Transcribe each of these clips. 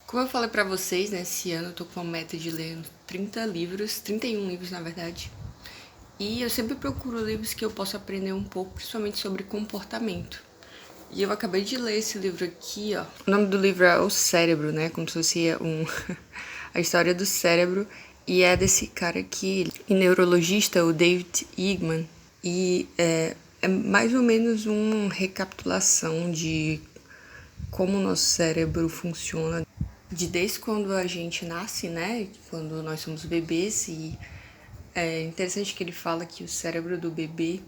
Como eu falei pra vocês, nesse ano eu tô com uma meta de ler 30 livros, 31 livros na verdade. E eu sempre procuro livros que eu possa aprender um pouco, principalmente sobre comportamento. E eu acabei de ler esse livro aqui, ó. O nome do livro é O Cérebro, né? Como se fosse a história do cérebro. E é desse cara aqui, neurologista, o David Eagleman. E é mais ou menos uma recapitulação de como o nosso cérebro funciona desde quando a gente nasce, né? Quando nós somos bebês. E é interessante que ele fala que o cérebro do bebê,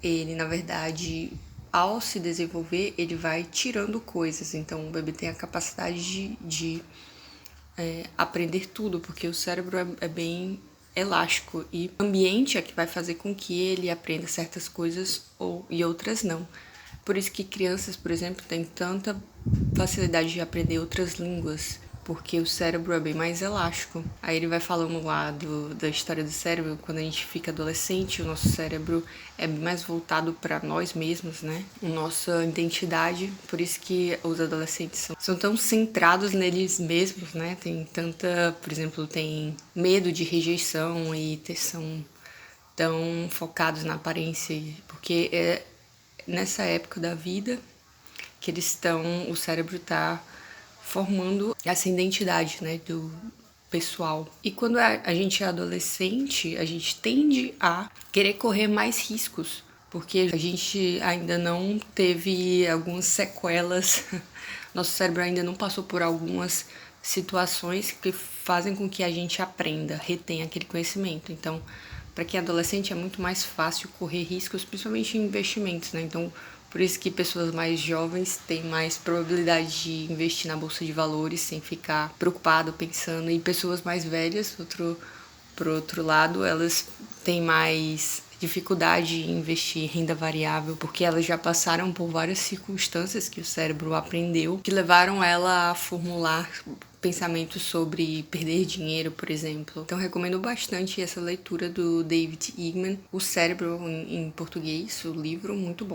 ele na verdade, ao se desenvolver, ele vai tirando coisas. Então o bebê tem a capacidade de aprender tudo, porque o cérebro é bem elástico e o ambiente é que vai fazer com que ele aprenda certas coisas e outras não. Por isso que crianças, por exemplo, têm tanta facilidade de aprender outras línguas, porque o cérebro é bem mais elástico. Aí ele vai falando lá da história do cérebro, quando a gente fica adolescente, o nosso cérebro é bem mais voltado para nós mesmos, né? A nossa identidade, por isso que os adolescentes são tão centrados neles mesmos, né? Tem tanta, por exemplo, tem medo de rejeição e são tão focados na aparência, porque é nessa época da vida que eles estão, o cérebro está formando essa identidade, né, do pessoal. E quando a gente é adolescente, a gente tende a querer correr mais riscos, porque a gente ainda não teve algumas sequelas, nosso cérebro ainda não passou por algumas situações que fazem com que a gente aprenda, retenha aquele conhecimento. Então, para quem é adolescente é muito mais fácil correr riscos, principalmente em investimentos, né? Então, por isso que pessoas mais jovens têm mais probabilidade de investir na bolsa de valores sem ficar preocupado, pensando. E pessoas mais velhas, por outro lado, elas têm mais dificuldade em investir em renda variável, porque elas já passaram por várias circunstâncias que o cérebro aprendeu, que levaram ela a formular pensamentos sobre perder dinheiro, por exemplo. Então recomendo bastante essa leitura do David Eagleman, O Cérebro em português, o livro muito bom.